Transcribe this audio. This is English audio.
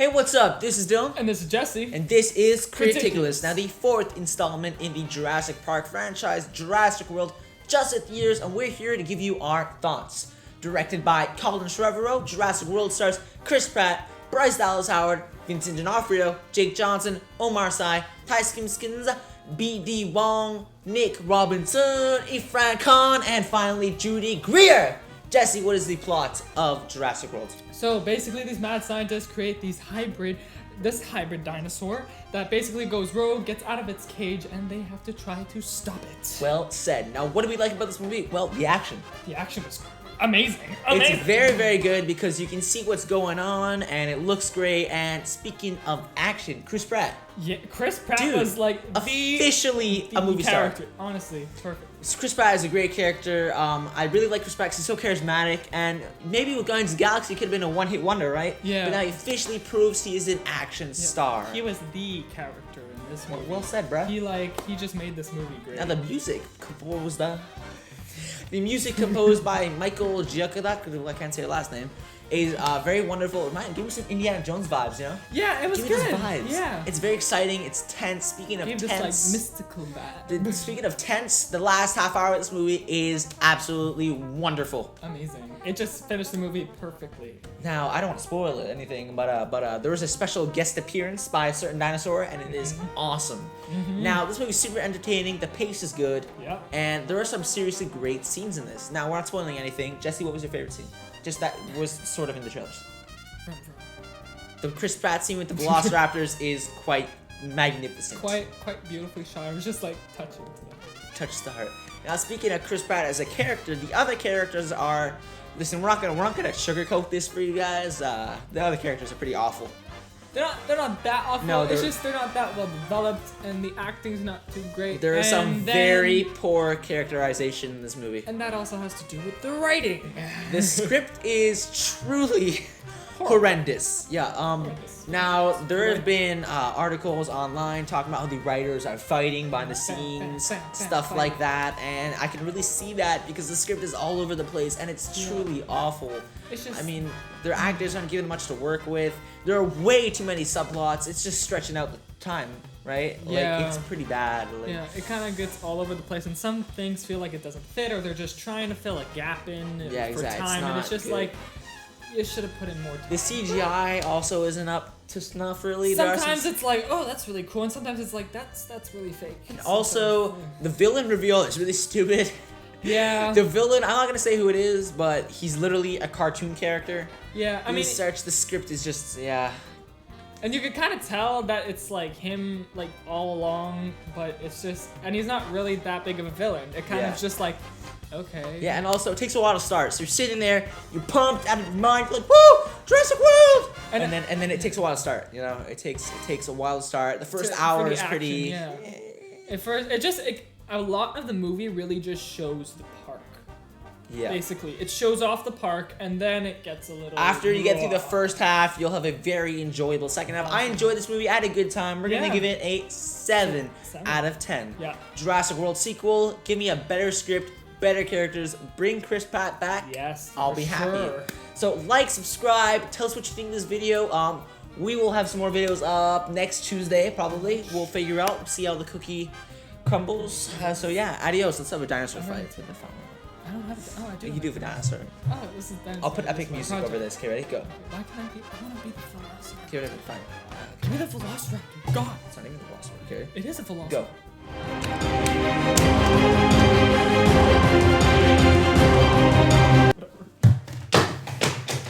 Hey, what's up? This is Dylan. And this is Jesse. And this is Criticulous. Criticulous. Now, the fourth installment in the Jurassic Park franchise, Jurassic World, just at years, and we're here to give you our thoughts. Directed by Colin Trevorrow, Jurassic World stars Chris Pratt, Bryce Dallas Howard, Vincent D'Onofrio, Jake Johnson, Omar Sy, Ty Skins, B.D. Wong, Nick Robinson, Ifran Khan, and finally Judy Greer. Jesse, what is the plot of Jurassic World? So basically, these mad scientists create this hybrid dinosaur that basically goes rogue, gets out of its cage, and they have to try to stop it. Well said. Now, what do we like about this movie? Well, the action. The action was amazing. It's very, very good because you can see what's going on and it looks great. And speaking of action, Chris Pratt. Yeah, Chris Pratt Dude, was like officially the a movie character. star. Honestly, perfect. Chris Pratt is a great character. I really like Chris Pratt because he's so charismatic. And maybe with Guardians of the Galaxy, he could have been a one-hit wonder, right? Yeah. But now he officially proves he is an action star. He was the character in this movie. Well said, bro. He just made this movie great. Now the music composed the music composed by Michael Giacchino, I can't say the last name, is very wonderful. Give me some Indiana Jones vibes, you know? Yeah, it was Give good. me those vibes. Yeah. It's very exciting. It's tense. Speaking of Gave tense, this like mystical vibe. speaking of tense, the last half hour of this movie is absolutely wonderful. Amazing. It just finished the movie perfectly. Now, I don't want to spoil anything, but there was a special guest appearance by a certain dinosaur, and it is awesome. Now, this movie's super entertaining. The pace is good. Yep. And there are some seriously great scenes in this. Now, we're not spoiling anything. Jesse, what was your favorite scene? Just that was sort of in the trailers. The Chris Pratt scene with the Velociraptors is quite magnificent. Quite beautifully shot. I was just like touching to them. Touches the heart. Now, speaking of Chris Pratt as a character, the other characters are. Listen, we're not gonna sugarcoat this for you guys. The other characters are pretty awful. They're not that awful. No, it's just they're not that well developed, and the acting's not too great. There is some very poor characterization in this movie. And that also has to do with the writing. The script is truly horrendous. Yeah. Horrendous. Now there have been articles online talking about how the writers are fighting behind the scenes, stuff like that, and I can really see that because the script is all over the place and it's truly awful. It's just, I mean, their actors aren't given much to work with. There are way too many subplots. It's just stretching out the time, right? Yeah. Like, it's pretty bad. Like, yeah, it kind of gets all over the place, and some things feel like it doesn't fit, or they're just trying to fill a gap in for exactly. time, and it's just good. like you should have put in more time. The CGI also isn't up to snuff, really. Sometimes it's like, oh, that's really cool, and sometimes it's like, that's really fake. And also, the villain reveal is really stupid. Yeah. The villain, I'm not gonna say who it is, but he's literally a cartoon character. Yeah, I mean, the script is just, and you can kind of tell that it's like him, like all along, but it's just, and he's not really that big of a villain. It kind of just like, okay. Yeah, and also it takes a while to start. So you're sitting there, you're pumped out of your mind, you're like, woo, Jurassic World! And then it takes a while to start. You know, it takes a while to start. The first hour is pretty. Yeah. At first, a lot of the movie really just shows the park. Yeah. Basically, it shows off the park, and then it gets a little. After you get through the first half, you'll have a very enjoyable second half. I enjoyed this movie. I had a good time. We're gonna give it a 7 out of 10. Yeah. Jurassic World sequel. Give me a better script, better characters. Bring Chris Pratt back. Yes. I'll be happy. So like, subscribe. Tell us what you think of this video. We will have some more videos up next Tuesday probably. We'll figure out, see how the cookie crumbles. So yeah, adios. Let's have a dinosaur fight. I don't have it. Oh, I do. You do have a dinosaur. Oh, this is dinosaur. I'll put epic music over this. Okay, ready? Go. Why can I be? I want to be the Velociraptor. Okay, ready? Fine. Give me the Velociraptor. God. It's not even the Velociraptor. Okay. It is a Velociraptor. Go.